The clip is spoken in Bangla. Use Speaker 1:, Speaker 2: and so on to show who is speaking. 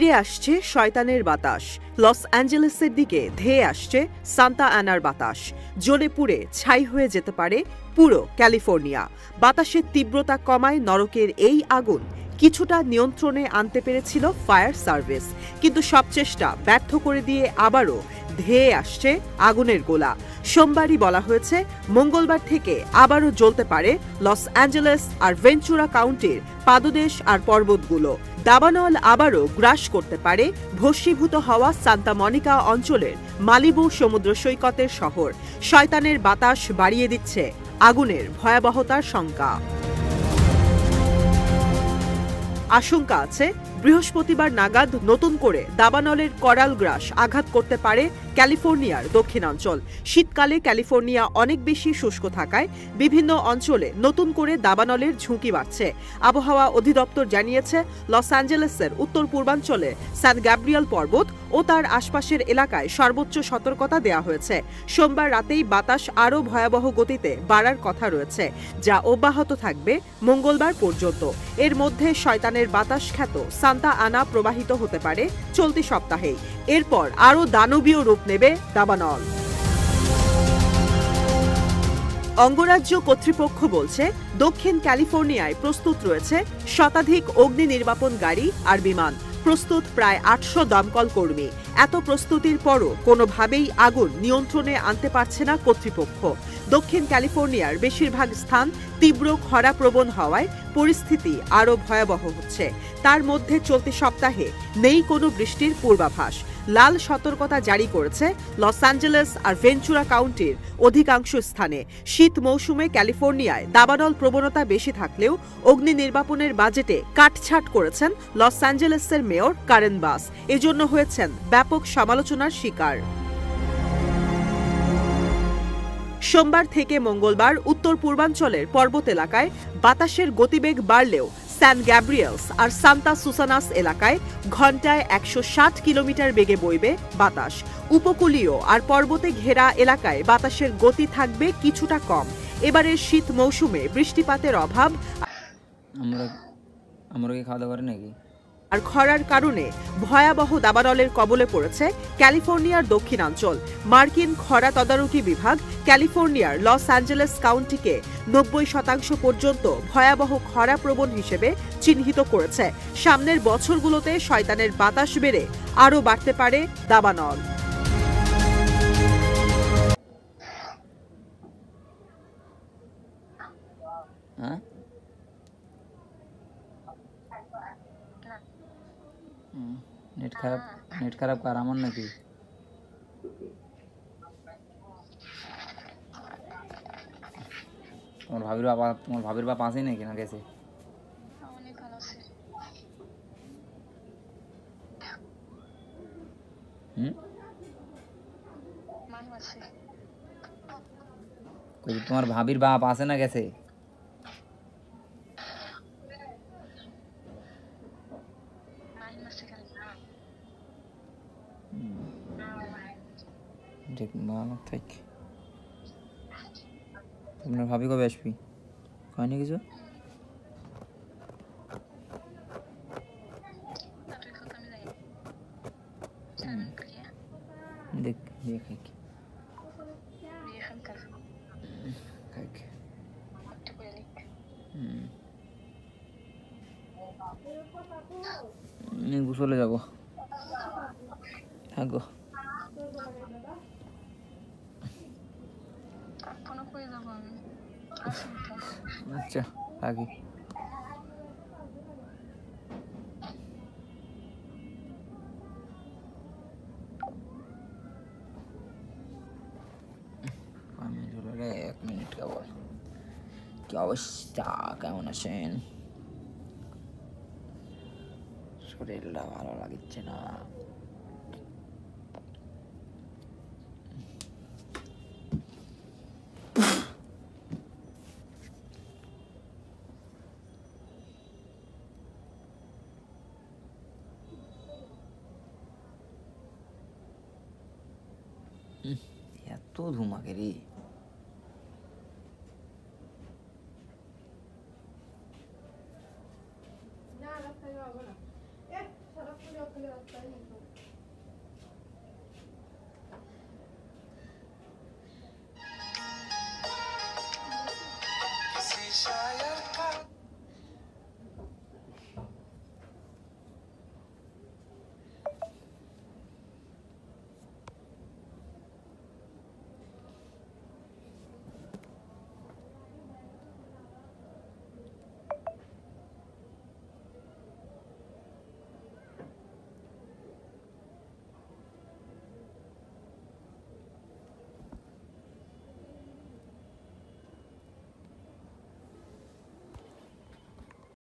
Speaker 1: ফিরে আসছে শয়তানের বাতাস। লস অ্যাঞ্জেলেসের দিকে ধেয়ে আসছে সান্তা অ্যানার বাতাস। জ্বলে পুড়ে ছাই হয়ে যেতে পারে পুরো ক্যালিফোর্নিয়া। বাতাসের তীব্রতা কমায় নরকের এই আগুন কিছুটা নিয়ন্ত্রণে আনতে পেরেছিল ফায়ার সার্ভিস, কিন্তু সব চেষ্টা ব্যর্থ করে দিয়ে আবারও ধেয়ে আসছে আগুনের গোলা। সোমবারই বলা হয়েছে মঙ্গলবার থেকে আবারও জ্বলতে পারে লস অ্যাঞ্জেলেস আর ভেঞ্চুরা কাউন্টির পাদদেশ আর পর্বতগুলো। দাবানল আবারও গ্রাস করতে পারে ভস্মীভূত হওয়া সান্তা মনিকা অঞ্চলের মালিবু সমুদ্র সৈকতের শহর। শয়তানের বাতাস বাড়িয়ে দিচ্ছে আগুনের ভয়াবহতার শঙ্কা। আশঙ্কা আছে বৃহস্পতিবার নাগাদ নতুন করে দাবানলের করাল গ্রাস আঘাত করতে পারে ক্যালিফোর্নিয়ার দক্ষিণাঞ্চল। শীতকালে ক্যালিফোর্নিয়া অনেক বেশি শুষ্ক থাকায় বিভিন্ন অঞ্চলে নতুন করে দাবানলের ঝুঁকি বাড়ছে। আবহাওয়া অধিদপ্তর জানিয়েছে লস অ্যাঞ্জেলেসের উত্তর পূর্বাঞ্চলে স্যান গ্যাব্রিয়েল পর্বত ও তার আশপাশের এলাকায় সর্বোচ্চ সতর্কতা দেওয়া হয়েছে। সোমবার রাতেই বাতাস আরও ভয়াবহ গতিতে বাড়ার কথা রয়েছে, যা অব্যাহত থাকবে মঙ্গলবার পর্যন্ত। এর মধ্যে শয়তানের বাতাস খ্যাত সান্তা আনা প্রবাহিত হতে পারে চলতি সপ্তাহেই। এরপর আরও দানবীয় রূপ নেবে দাবানল। অঙ্গরাজ্য কর্তৃপক্ষ বলছে দক্ষিণ ক্যালিফোর্নিয়ায় প্রস্তুত রয়েছে শতাধিক অগ্নি নির্বাপন গাড়ি আর বিমান। প্রস্তুত প্রায় ৮০০ দমকল কর্মী। এত প্রস্তুতির পরও কোনোভাবেই আগুন নিয়ন্ত্রণে আনতে পারছে না কর্তৃপক্ষ। দক্ষিণ ক্যালিফোর্নিয়ার বেশিরভাগ স্থান তীব্র খরাপ্রবণ হওয়ায় পরিস্থিতি আরও ভয়াবহ হচ্ছে। তার মধ্যে চলতি সপ্তাহে নেই কোনো বৃষ্টির পূর্বাভাস। লাল সতর্কতা জারি করেছে লস অ্যাঞ্জেলেস আর ভেঞ্চুরা কাউন্টির অধিকাংশ স্থানে। শীত মৌসুমে ক্যালিফোর্নিয়ায় দাবানল প্রবণতা বেশি থাকলেও অগ্নি নির্বাপনের বাজেটে কাটছাঁট করেছেন লস অ্যাঞ্জেলেসের মেয়র কারেন বাস। এজন্য হয়েছেন ব্যাপক সমালোচনার শিকার। সোমবার থেকে মঙ্গলবার উত্তর পূর্বাঞ্চলের পর্বত এলাকায় বাতাসের গতিবেগ বাড়লেও স্যান গ্যাব্রিয়েলস আর সান্তা সুসানাস এলাকায় ঘণ্টায় ১৬০ কিলোমিটার বেগে বইবে বাতাস। উপকূলীয় আর পর্বতে ঘেরা এলাকায় বাতাসের গতি থাকবে কিছুটা কম। এবারের শীত মৌসুমে বৃষ্টিপাতের অভাব আর খরার কারণে ভয়াবহ দাবানলের কবলে পড়েছে ক্যালিফোর্নিয়ার দক্ষিণাঞ্চল। মার্কিন খরা তদারকি বিভাগ ক্যালিফোর্নিয়ার লস অ্যাঞ্জেলেস কাউন্টিকে ৯০% পর্যন্ত ভয়াবহ খরাপ্রবণ হিসেবে চিহ্নিত করেছে। সামনের বছরগুলোতে শয়তানের বাতাস বেড়ে আরও বাড়তে পারে দাবানল।
Speaker 2: নেট খারাপ কার আমার নাকি? তোমার ভাবির বাপ আছে নাকি না গেছে? তোমার ভাবির বাপ আছে না গেছে? তোমার ভাবি কবে আসবি? হয়নি কিছু? দেখ চলে যাবো। থাকো। আচ্ছা থাকি। এক মিনিট কেবল। কি অবস্থা, কেমন আছেন? শরীরটা ভালো লাগছে না। এত ধুমাকে রে। না রাস্তায় যাবো না।